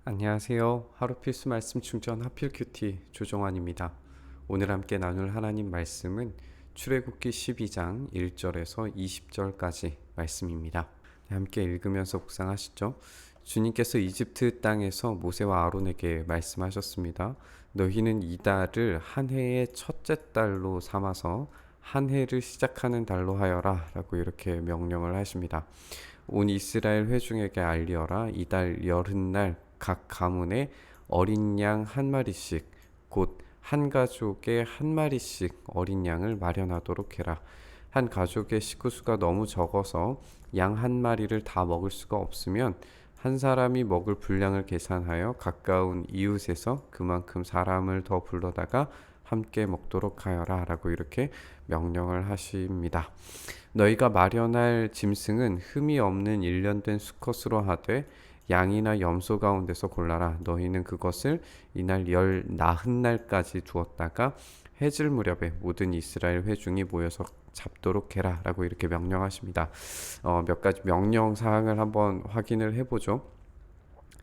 안녕하세요. 하루 필수 말씀 충전 하필 큐티 조정환입니다. 오늘 함께 나눌 하나님 말씀은 출애굽기 12장 1절에서 20절까지 말씀입니다. 함께 읽으면서 묵상하시죠. 주님께서 이집트 땅에서 모세와 아론에게 말씀하셨습니다. 너희는 이달을 한 해의 첫째 달로 삼아서 한 해를 시작하는 달로 하여라 라고 이렇게 명령을 하십니다. 온 이스라엘 회중에게 알리어라. 이달 열흔날 각 가문에 어린 양 한 마리씩 곧 한 가족에 한 마리씩 어린 양을 마련하도록 해라. 한 가족의 식구 수가 너무 적어서 양 한 마리를 다 먹을 수가 없으면 한 사람이 먹을 분량을 계산하여 가까운 이웃에서 그만큼 사람을 더 불러다가 함께 먹도록 하여라 라고 이렇게 명령을 하십니다. 너희가 마련할 짐승은 흠이 없는 일련된 수컷으로 하되 양이나 염소 가운데서 골라라. 너희는 그것을 이날 열 나흔날까지 두었다가 해질 무렵에 모든 이스라엘 회중이 모여서 잡도록 해라 라고 이렇게 명령하십니다. 몇 가지 명령 사항을 한번 확인을 해보죠.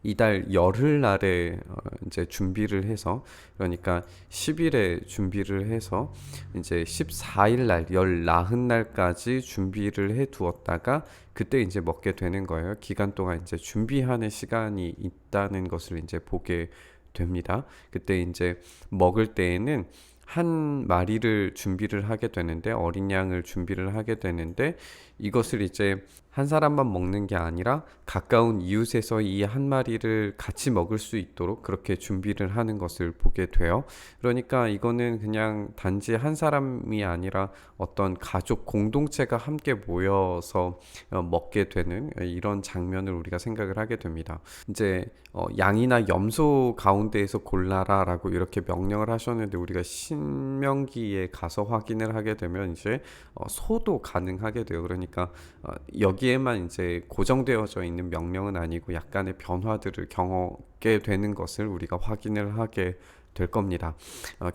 이달 열흘날에 이제 준비를 해서, 그러니까 10일에 준비를 해서 이제 14일날 열 나흔날까지 준비를 해 두었다가 그때 이제 먹게 되는 거예요. 기간 동안 이제 준비하는 시간이 있다는 것을 이제 보게 됩니다. 그때 이제 먹을 때에는 한 마리를 준비를 하게 되는데, 어린 양을 준비를 하게 되는데, 이것을 이제 한 사람만 먹는 게 아니라 가까운 이웃에서 이 한 마리를 같이 먹을 수 있도록 그렇게 준비를 하는 것을 보게 돼요. 그러니까 이거는 그냥 단지 한 사람이 아니라 어떤 가족 공동체가 함께 모여서 먹게 되는 이런 장면을 우리가 생각을 하게 됩니다. 이제 양이나 염소 가운데에서 골라라라고 이렇게 명령을 하셨는데, 우리가 신명기에 가서 확인을 하게 되면 이제 소도 가능하게 돼요. 그러니까 여기에만 이제 고정되어져 있는 명령은 아니고 약간의 변화들을 경험하게 되는 것을 우리가 확인을 하게 될 겁니다.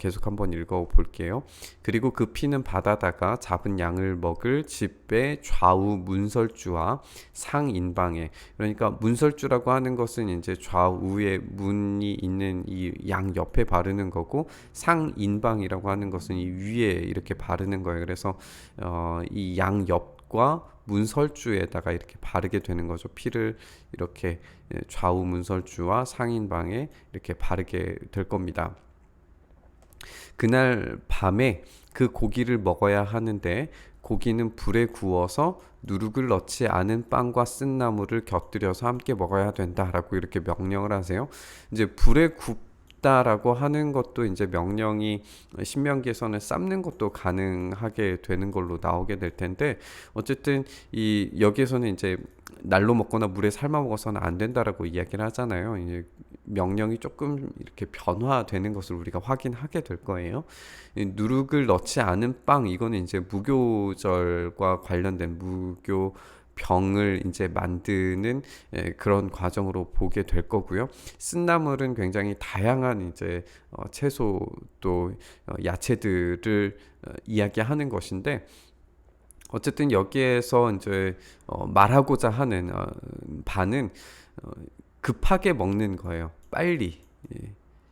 계속 한번 읽어 볼게요. 그리고 그 피는 바다다가 잡은 양을 먹을 집의 좌우 문설주와 상인방에, 그러니까 문설주라고 하는 것은 이제 좌우에 문이 있는 이 양 옆에 바르는 거고, 상인방이라고 하는 것은 이 위에 이렇게 바르는 거예요. 그래서 이 양 옆과 문설주에다가 이렇게 바르게 되는 거죠. 피를 이렇게 좌우 문설주와 상인방에 이렇게 바르게 될 겁니다. 그날 밤에 그 고기를 먹어야 하는데, 고기는 불에 구워서 누룩을 넣지 않은 빵과 쓴나물을 곁들여서 함께 먹어야 된다라고 이렇게 명령을 하세요. 이제 불에 굽다라고 하는 것도 이제 명령이 신명기에서는 삶는 것도 가능하게 되는 걸로 나오게 될 텐데, 어쨌든 이 여기에서는 이제 날로 먹거나 물에 삶아 먹어서는 안 된다라고 이야기를 하잖아요. 이제 명령이 조금 이렇게 변화되는 것을 우리가 확인하게 될 거예요. 누룩을 넣지 않은 빵, 이거는 이제 무교절과 관련된 무교 병을 이제 만드는 그런 과정으로 보게 될 거고요. 쓴나물은 굉장히 다양한 이제 채소 또 야채들을 이야기하는 것인데, 어쨌든 여기에서 이제 말하고자 하는 바는 급하게 먹는 거예요. 빨리,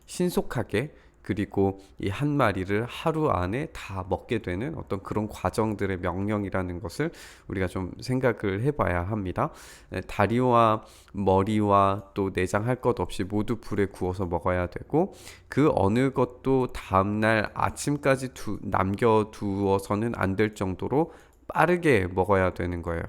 신속하게, 그리고 이 한 마리를 하루 안에 다 먹게 되는 어떤 그런 과정들의 명령이라는 것을 우리가 좀 생각을 해봐야 합니다. 다리와 머리와 또 내장 할 것 없이 모두 불에 구워서 먹어야 되고, 그 어느 것도 다음날 아침까지 남겨두어서는 안 될 정도로 빠르게 먹어야 되는 거예요.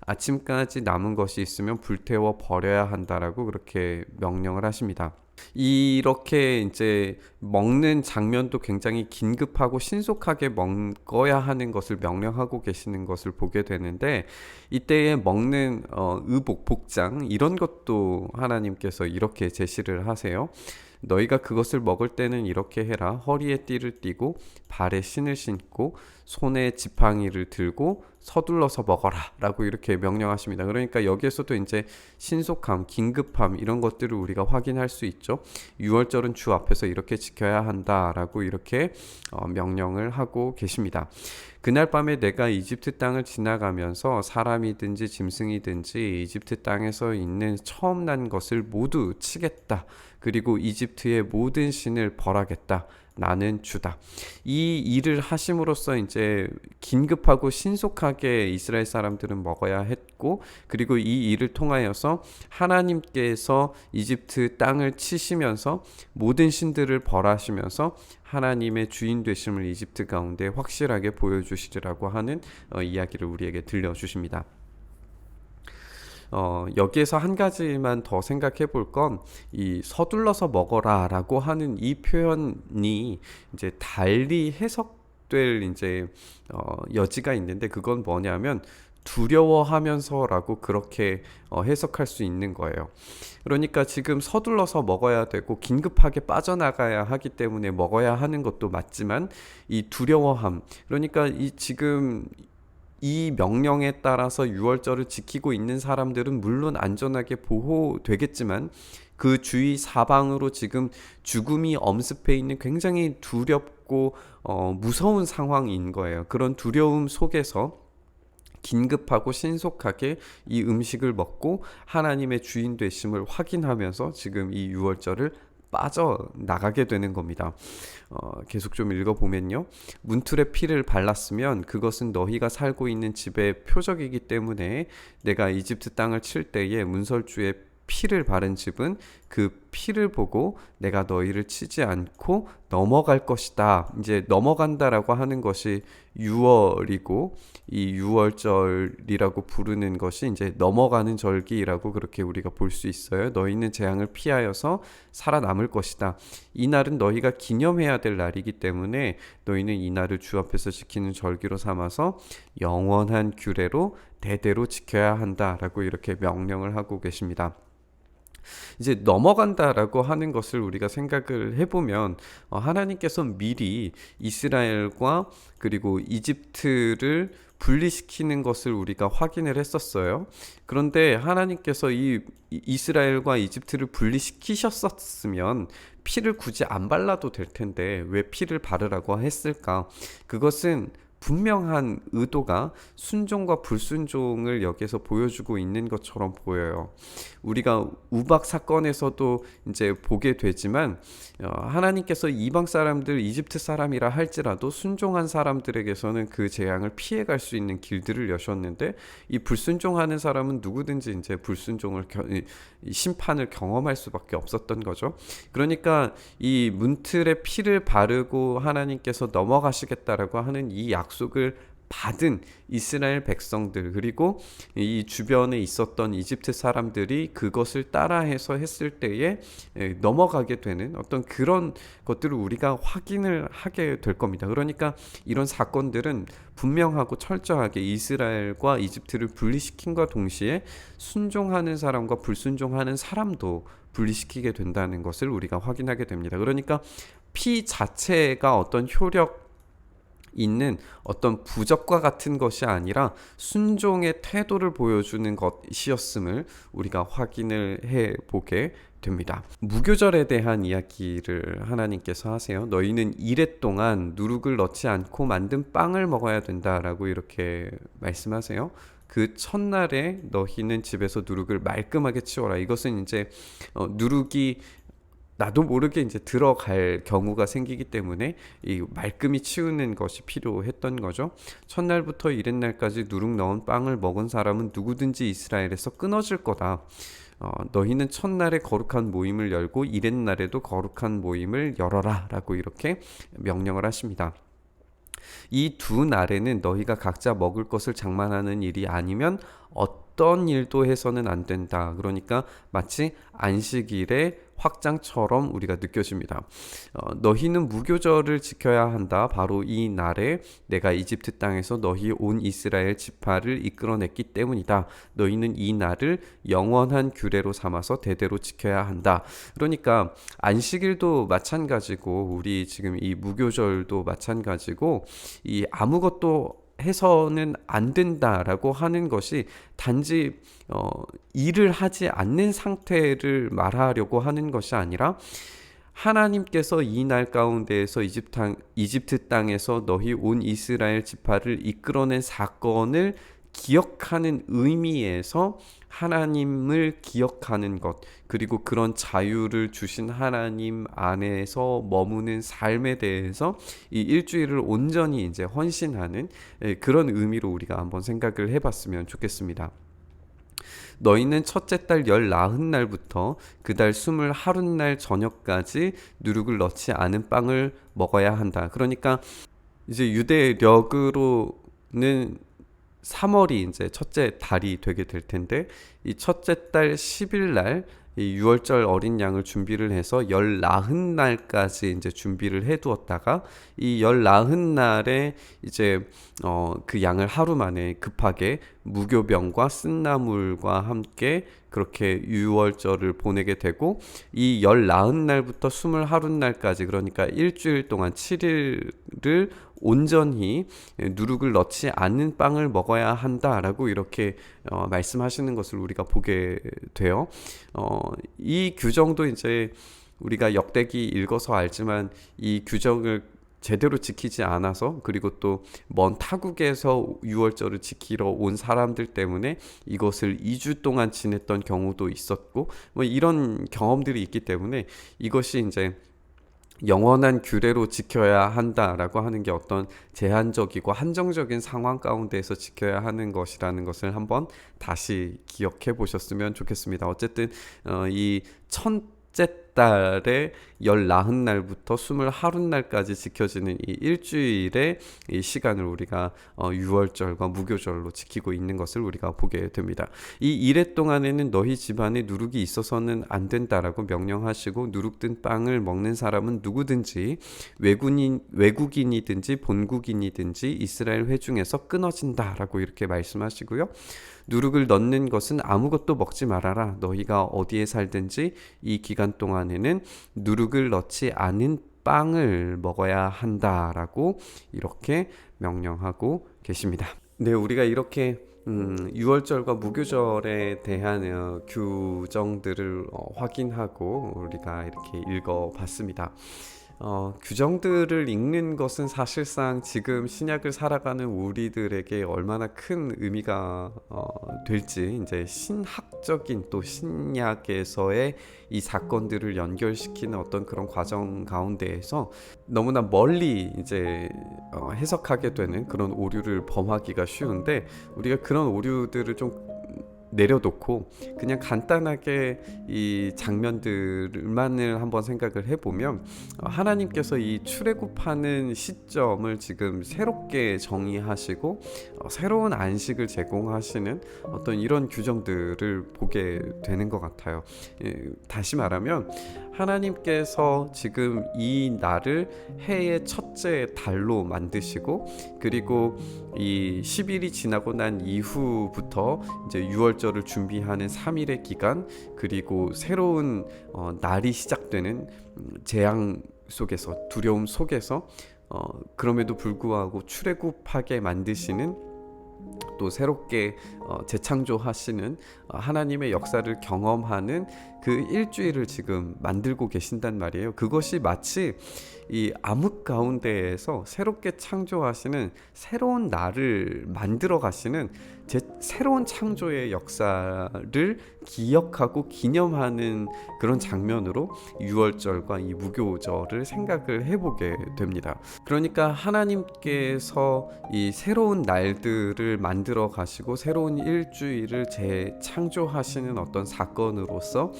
아침까지 남은 것이 있으면 불태워 버려야 한다라고 그렇게 명령을 하십니다. 이렇게 이제 먹는 장면도 굉장히 긴급하고 신속하게 먹어야 하는 것을 명령하고 계시는 것을 보게 되는데, 이때에 먹는 의복, 복장, 이런 것도 하나님께서 이렇게 제시를 하세요. 너희가 그것을 먹을 때는 이렇게 해라. 허리에 띠를 띠고 발에 신을 신고 손에 지팡이를 들고 서둘러서 먹어라 라고 이렇게 명령하십니다. 그러니까 여기에서도 이제 신속함, 긴급함 이런 것들을 우리가 확인할 수 있죠. 유월절은 주 앞에서 이렇게 지켜야 한다라고 이렇게 명령을 하고 계십니다. 그날 밤에 내가 이집트 땅을 지나가면서 사람이든지 짐승이든지 이집트 땅에서 있는 처음 난 것을 모두 치겠다. 그리고 이집트의 모든 신을 벌하겠다. 나는 주다. 이 일을 하심으로써 이제 긴급하고 신속하게 이스라엘 사람들은 먹어야 했고, 그리고 이 일을 통하여서 하나님께서 이집트 땅을 치시면서 모든 신들을 벌하시면서 하나님의 주인 되심을 이집트 가운데 확실하게 보여주시리라고 하는 이야기를 우리에게 들려주십니다. 여기에서 한 가지만 더 생각해 볼 건 이 서둘러서 먹어라 라고 하는 이 표현이 이제 달리 해석될 이제 여지가 있는데, 그건 뭐냐면 두려워하면서라고 그렇게 해석할 수 있는 거예요. 그러니까 지금 서둘러서 먹어야 되고 긴급하게 빠져나가야 하기 때문에 먹어야 하는 것도 맞지만, 이 두려워함, 그러니까 이 지금 이 명령에 따라서 유월절을 지키고 있는 사람들은 물론 안전하게 보호되겠지만, 그 주위 사방으로 지금 죽음이 엄습해 있는 굉장히 두렵고 무서운 상황인 거예요. 그런 두려움 속에서 긴급하고 신속하게 이 음식을 먹고 하나님의 주인 되심을 확인하면서 지금 이 유월절을 빠져나가게 되는 겁니다. 계속 좀 읽어보면요. 문틀에 피를 발랐으면 그것은 너희가 살고 있는 집의 표적이기 때문에 내가 이집트 땅을 칠 때에 문설주에 피를 바른 집은 그 피를 보고 내가 너희를 치지 않고 넘어갈 것이다. 이제 넘어간다라고 하는 것이 유월이고, 이 유월절이라고 부르는 것이 이제 넘어가는 절기라고 그렇게 우리가 볼 수 있어요. 너희는 재앙을 피하여서 살아남을 것이다. 이 날은 너희가 기념해야 될 날이기 때문에 너희는 이 날을 주 앞에서 지키는 절기로 삼아서 영원한 규례로 대대로 지켜야 한다라고 이렇게 명령을 하고 계십니다. 이제 넘어간다라고 하는 것을 우리가 생각을 해보면 하나님께서 미리 이스라엘과 그리고 이집트를 분리시키는 것을 우리가 확인을 했었어요. 그런데 하나님께서 이 이스라엘과 이집트를 분리시키셨었으면 피를 굳이 안 발라도 될 텐데 왜 피를 바르라고 했을까? 그것은 분명한 의도가 순종과 불순종을 여기서 보여주고 있는 것처럼 보여요. 우리가 우박 사건에서도 이제 보게 되지만 하나님께서 이방 사람들, 이집트 사람이라 할지라도 순종한 사람들에게서는 그 재앙을 피해갈 수 있는 길들을 여셨는데, 이 불순종하는 사람은 누구든지 이제 불순종을 심판을 경험할 수밖에 없었던 거죠. 그러니까 이 문틀에 피를 바르고 하나님께서 넘어가시겠다라고 하는 이 약속을 받은 이스라엘 백성들, 그리고 이 주변에 있었던 이집트 사람들이 그것을 따라해서 했을 때에 넘어가게 되는 어떤 그런 것들을 우리가 확인을 하게 될 겁니다. 그러니까 이런 사건들은 분명하고 철저하게 이스라엘과 이집트를 분리시킨과 동시에 순종하는 사람과 불순종하는 사람도 분리시키게 된다는 것을 우리가 확인하게 됩니다. 그러니까 피 자체가 어떤 효력 있는 어떤 부적과 같은 것이 아니라 순종의 태도를 보여주는 것이었음을 우리가 확인을 해보게 됩니다. 무교절에 대한 이야기를 하나님께서 하세요. 너희는 이레 동안 누룩을 넣지 않고 만든 빵을 먹어야 된다라고 이렇게 말씀하세요. 그 첫날에 너희는 집에서 누룩을 말끔하게 치워라. 이것은 이제 누룩이 나도 모르게 이제 들어갈 경우가 생기기 때문에 이 말끔히 치우는 것이 필요했던 거죠. 첫날부터 이튿날까지 누룩 넣은 빵을 먹은 사람은 누구든지 이스라엘에서 끊어질 거다. 너희는 첫날에 거룩한 모임을 열고 이튿날에도 거룩한 모임을 열어라 라고 이렇게 명령을 하십니다. 이 두 날에는 너희가 각자 먹을 것을 장만하는 일이 아니면 어떤 일도 해서는 안 된다. 그러니까 마치 안식일의 확장처럼 우리가 느껴집니다. 너희는 무교절을 지켜야 한다. 바로 이 날에 내가 이집트 땅에서 너희 온 이스라엘 지파를 이끌어냈기 때문이다. 너희는 이 날을 영원한 규례로 삼아서 대대로 지켜야 한다. 그러니까 안식일도 마찬가지고 우리 지금 이 무교절도 마찬가지고 이 아무것도 해서는 안 된다라고 하는 것이 단지 일을 하지 않는 상태를 말하려고 하는 것이 아니라 하나님께서 이 날 가운데에서 이집트 땅에서 너희 온 이스라엘 지파를 이끌어낸 사건을 기억하는 의미에서 하나님을 기억하는 것, 그리고 그런 자유를 주신 하나님 안에서 머무는 삶에 대해서 이 일주일을 온전히 이제 헌신하는 그런 의미로 우리가 한번 생각을 해봤으면 좋겠습니다. 너희는 첫째 달 19날부터 그 달 21날 저녁까지 누룩을 넣지 않은 빵을 먹어야 한다. 그러니까 이제 유대력으로는 3월이 이제 첫째 달이 되게 될 텐데, 이 첫째 달 10일 날 이 유월절 어린 양을 준비를 해서 19날까지 이제 준비를 해 두었다가 이 19날에 이제 그 양을 하루 만에 급하게 무교병과 쓴나물과 함께 그렇게 유월절을 보내게 되고, 이 19날부터 21날까지 그러니까 일주일 동안 7일을 온전히 누룩을 넣지 않는 빵을 먹어야 한다라고 이렇게 말씀하시는 것을 우리가 보게 돼요. 이 규정도 이제 우리가 역대기 읽어서 알지만 이 규정을 제대로 지키지 않아서, 그리고 또 먼 타국에서 유월절을 지키러 온 사람들 때문에 이것을 2주 동안 지냈던 경우도 있었고, 뭐 이런 경험들이 있기 때문에 이것이 이제 영원한 규례로 지켜야 한다라고 하는 게 어떤 제한적이고 한정적인 상황 가운데에서 지켜야 하는 것이라는 것을 한번 다시 기억해 보셨으면 좋겠습니다. 어쨌든 이 첫째 달에 19날부터 21날까지 지켜지는 이 일주일의 이 시간을 우리가 유월절과 무교절로 지키고 있는 것을 우리가 보게 됩니다. 이 일해 동안에는 너희 집안에 누룩이 있어서는 안 된다라고 명령하시고, 누룩 든 빵을 먹는 사람은 누구든지 외국인이든지 본국인이든지 이스라엘 회중에서 끊어진다라고 이렇게 말씀하시고요. 누룩을 넣는 것은 아무것도 먹지 말아라. 너희가 어디에 살든지 이 기간 동안에는 누룩을 넣지 않은 빵을 먹어야 한다라고 이렇게 명령하고 계십니다. 네, 우리가 이렇게 유월절과 무교절에 대한 규정들을 확인하고 우리가 이렇게 읽어봤습니다. 규정들을 읽는 것은 사실상 지금 신약을 살아가는 우리들에게 얼마나 큰 의미가 될지, 이제 신학적인 또 신약에서의 이 사건들을 연결시키는 어떤 그런 과정 가운데에서 너무나 멀리 이제 해석하게 되는 그런 오류를 범하기가 쉬운데, 우리가 그런 오류들을 좀 내려놓고 그냥 간단하게 이 장면들만을 한번 생각을 해보면, 하나님께서 이 출애굽하는 시점을 지금 새롭게 정의하시고 새로운 안식을 제공하시는 어떤 이런 규정들을 보게 되는 것 같아요. 다시 말하면 하나님께서 지금 이 날을 해의 첫째 달로 만드시고, 그리고 이 10일이 지나고 난 이후부터 이제 유월절을 준비하는 3일의 기간, 그리고 새로운 날이 시작되는 재앙 속에서, 두려움 속에서 그럼에도 불구하고 출애굽하게 만드시는, 또 새롭게 재창조하시는 하나님의 역사를 경험하는 그 일주일을 지금 만들고 계신단 말이에요. 그것이 마치 이 암흑 가운데에서 새롭게 창조하시는 새로운 날을 만들어 가시는 새로운 창조의 역사를 기억하고 기념하는 그런 장면으로 유월절과 이 무교절을 생각을 해보게 됩니다. 그러니까 하나님께서 이 새로운 날들을 만들어 가시고 새로운 일주일을 재창조하시는 어떤 사건으로서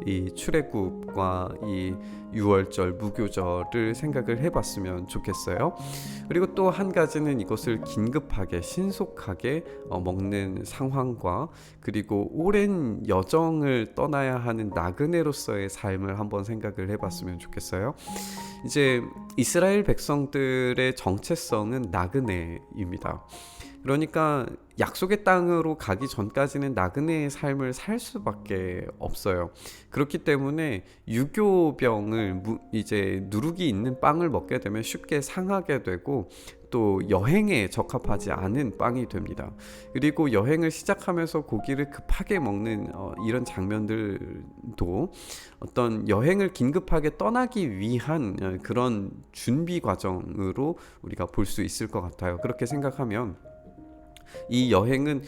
이 출애굽과 이 유월절, 무교절을 생각을 해봤으면 좋겠어요. 그리고 또 한 가지는 이것을 긴급하게 신속하게 먹는 상황과, 그리고 오랜 여정을 떠나야 하는 나그네로서의 삶을 한번 생각을 해봤으면 좋겠어요. 이제 이스라엘 백성들의 정체성은 나그네입니다. 그러니까 약속의 땅으로 가기 전까지는 나그네의 삶을 살 수밖에 없어요. 그렇기 때문에 유교병을 이제 누룩이 있는 빵을 먹게 되면 쉽게 상하게 되고 또 여행에 적합하지 않은 빵이 됩니다. 그리고 여행을 시작하면서 고기를 급하게 먹는 이런 장면들도 어떤 여행을 긴급하게 떠나기 위한 그런 준비 과정으로 우리가 볼 수 있을 것 같아요. 그렇게 생각하면 이 여행은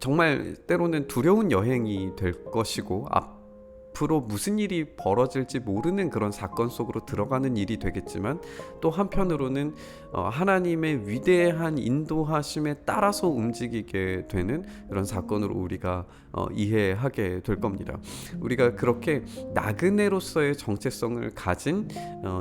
정말 때로는 두려운 여행이 될 것이고 앞으로 무슨 일이 벌어질지 모르는 그런 사건 속으로 들어가는 일이 되겠지만, 또 한편으로는 하나님의 위대한 인도하심에 따라서 움직이게 되는 그런 사건으로 우리가 이해하게 될 겁니다. 우리가 그렇게 나그네로서의 정체성을 가진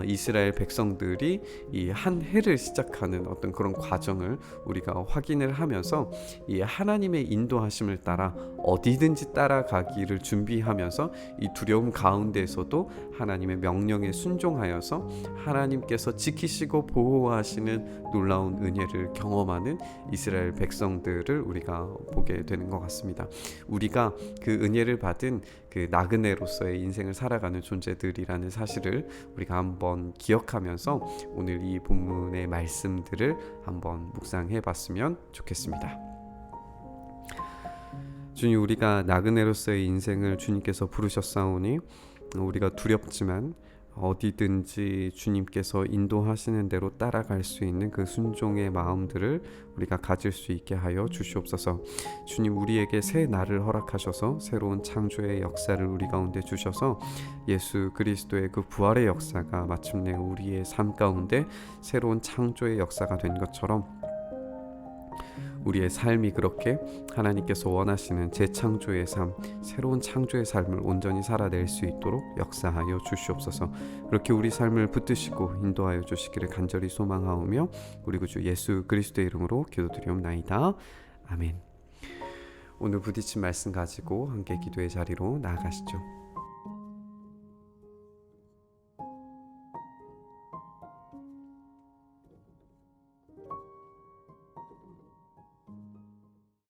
이스라엘 백성들이 이 한 해를 시작하는 어떤 그런 과정을 우리가 확인을 하면서 이 하나님의 인도하심을 따라 어디든지 따라가기를 준비하면서 이 두려움 가운데에서도 하나님의 명령에 순종하여서 하나님께서 지키시고 보호하시는 놀라운 은혜를 경험하는 이스라엘 백성들을 우리가 보게 되는 것 같습니다. 우리가 그 은혜를 받은 그 나그네로서의 인생을 살아가는 존재들이라는 사실을 우리가 한번 기억하면서 오늘 이 본문의 말씀들을 한번 묵상해 봤으면 좋겠습니다. 주님, 우리가 나그네로서의 인생을 주님께서 부르셨사오니 우리가 두렵지만 어디든지 주님께서 인도하시는 대로 따라갈 수 있는 그 순종의 마음들을 우리가 가질 수 있게 하여 주시옵소서. 주님, 우리에게 새 날을 허락하셔서 새로운 창조의 역사를 우리 가운데 주셔서 예수 그리스도의 그 부활의 역사가 마침내 우리의 삶 가운데 새로운 창조의 역사가 된 것처럼 우리의 삶이 그렇게 하나님께서 원하시는 재창조의 삶, 새로운 창조의 삶을 온전히 살아낼 수 있도록 역사하여 주시옵소서. 그렇게 우리 삶을 붙드시고 인도하여 주시기를 간절히 소망하오며 우리 구주 예수 그리스도의 이름으로 기도드리옵나이다. 아멘. 오늘 부딪힌 말씀 가지고 함께 기도의 자리로 나아가시죠.